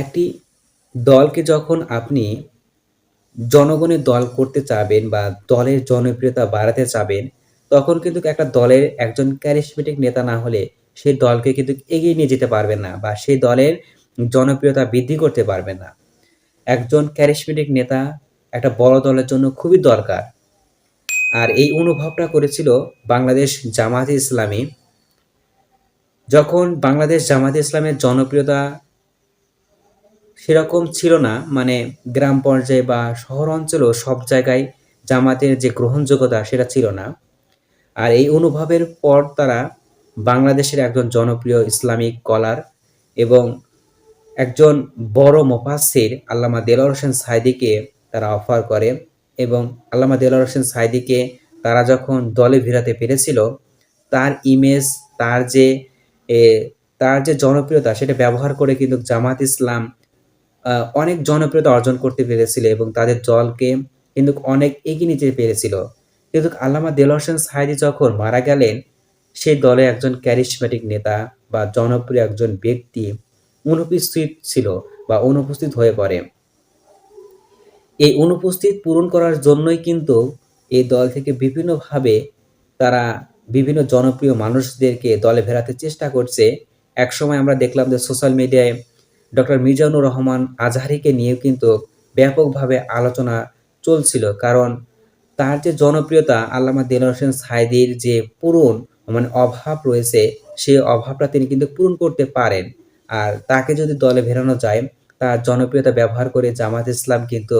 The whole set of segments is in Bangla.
একটি দলকে যখন আপনি জনগণের দল করতে চাবেন বা দলের জনপ্রিয়তা বাড়াতে চাবেন, তখন কিন্তু একটা দলের একজন ক্যারিসমেটিক নেতা না হলে সেই দলকে কিন্তু এগিয়ে নিয়ে যেতে পারবেন না বা সেই দলের জনপ্রিয়তা বৃদ্ধি করতে পারবেন না। একজন ক্যারিসমেটিক নেতা একটা বড় দলের জন্য খুবই দরকার। আর এই অনুভবটা করেছিল বাংলাদেশ জামায়াতে ইসলামী। যখন বাংলাদেশ জামায়াতে ইসলামের জনপ্রিয়তা সেরকম ছিল না, মানে গ্রাম পর্যায়ে বা শহর অঞ্চলেও সব জায়গায় জামাতের যে গ্রহণযোগ্যতা সেটা ছিল না। আর এই অনুভবের পর তারা বাংলাদেশের একজন জনপ্রিয় ইসলামিক স্কলার এবং একজন বড় মুফাসসির আল্লামা দেলোয়ার হোসেন সাঈদীকে তারা অফার করে এবং আল্লামা দেলোয়ার হোসেন সাঈদীকে তারা যখন দলে ভিড়াতে পেরেছিল, তার ইমেজ, তার যে এ তার যে জনপ্রিয়তা সেটা ব্যবহার করে কিন্তু জামাত ইসলাম অনেক জনপ্রিয়তা অর্জন করতে পেরেছিল এবং তাদের দলকে কিন্তু অনেক এগিয়ে নিতে পেরেছিল। কিন্তু আল্লামা দেলোয়ার হোসেন সাঈদী যখন মারা গেলেন, সেই দলে একজন ক্যারিসমেটিক নেতা বা জনপ্রিয় একজন ব্যক্তি অনুপস্থিত ছিল বা অনুপস্থিত হয়ে পড়ে। এই অনুপস্থিত পূরণ করার জন্যই কিন্তু এই দল থেকে বিভিন্নভাবে তারা বিভিন্ন জনপ্রিয় মানুষদেরকে দলে ফেরাতে চেষ্টা করছে। একসময় আমরা দেখলাম যে সোশ্যাল মিডিয়ায় ডক্টর মিজানুর রহমান আজহারীকে নিয়েও কিন্তু ব্যাপকভাবে আলোচনা চলছিল। কারণ তার যে জনপ্রিয়তা আল্লামা দেলোয়ার হোসেন সাঈদীর যে পূরণ মানে অভাব রয়েছে, সেই অভাবটা তিনি কিন্তু পূরণ করতে পারেন। আর তাকে যদি দলে ফেরানো যায়, তার জনপ্রিয়তা ব্যবহার করে জামাত ইসলাম কিন্তু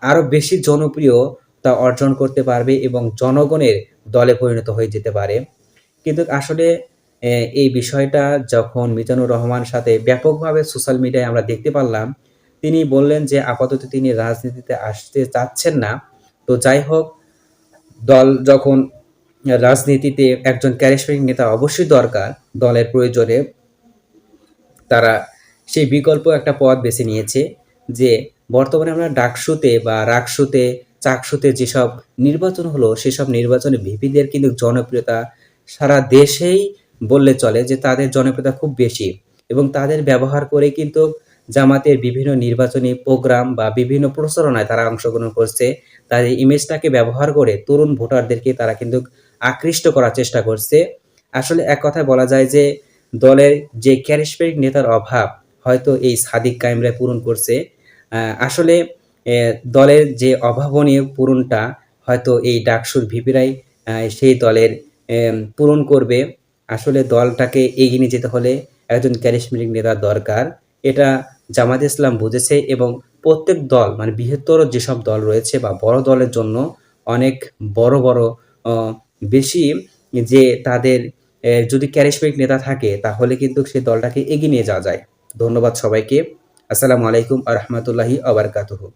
আরো বেশি জনপ্রিয়তা অর্জন করতে পারবে এবং জনগণের দলে পরিণত হয়ে যেতে পারে। কিন্তু আসলে এই বিষয়টা যখন মিজানুর রহমান সাথে ব্যাপকভাবে সোশ্যাল মিডিয়ায় আমরা দেখতে পারলাম, তিনি বললেন যে আপাতত তিনি রাজনীতিতে আসতে চাচ্ছেন না। তো যাই হোক, দল যখন রাজনীতিতে একজন ক্যারিসমেটিক নেতা অবশ্যই দরকার দলের প্রয়োজনে, তারা সেই বিকল্প একটা পথ বেছে নিয়েছে যে বর্তমানে আমরা ডাকসুতে বা রাকসুতে, চাকসুতে যেসব নির্বাচন হলো, সেসব নির্বাচনে ভিপিদের কিন্তু জনপ্রিয়তা সারা দেশেই বললে চলে যে তাদের জনপ্রিয়তা খুব বেশি এবং তাদের ব্যবহার করে কিন্তু জামাতের বিভিন্ন নির্বাচনী প্রোগ্রাম বা বিভিন্ন প্রচারণায় তারা অংশগ্রহণ করছে। তাদের ইমেজটাকে ব্যবহার করে তরুণ ভোটারদেরকে তারা কিন্তু আকৃষ্ট করার চেষ্টা করছে। আসলে এক কথায় বলা যায় যে দলের যে ক্যারিসমেটিক নেতার অভাব হয়তো এই সাদিক কায়েমরা পূরণ করছে। আসলে দলের যে অভাবনীয় পূরণটা হয়তো এই ডাকসুর ভিপিরাই সেই দলের পূরণ করবে। আসলে দলটাকে এগিয়ে নিয়ে যেতে হলে একজন ক্যারিসমেটিক নেতার দরকার। এটা জামায়াতে ইসলাম বুঝেছে এবং প্রত্যেক দল মানে বৃহত্তর যেসব দল রয়েছে বা বড় দলের জন্য অনেক বড়, বড় অ বেশি যে তাদের যদি ক্যারিসমেটিক নেতা থাকে তাহলে কিন্তু সেই দলটাকে এগিয়ে নিয়ে যাওয়া যায়। ধন্যবাদ সবাইকে। আসসালামু আলাইকুম ওয়া রাহমাতুল্লাহি ওয়া বারাকাতুহু।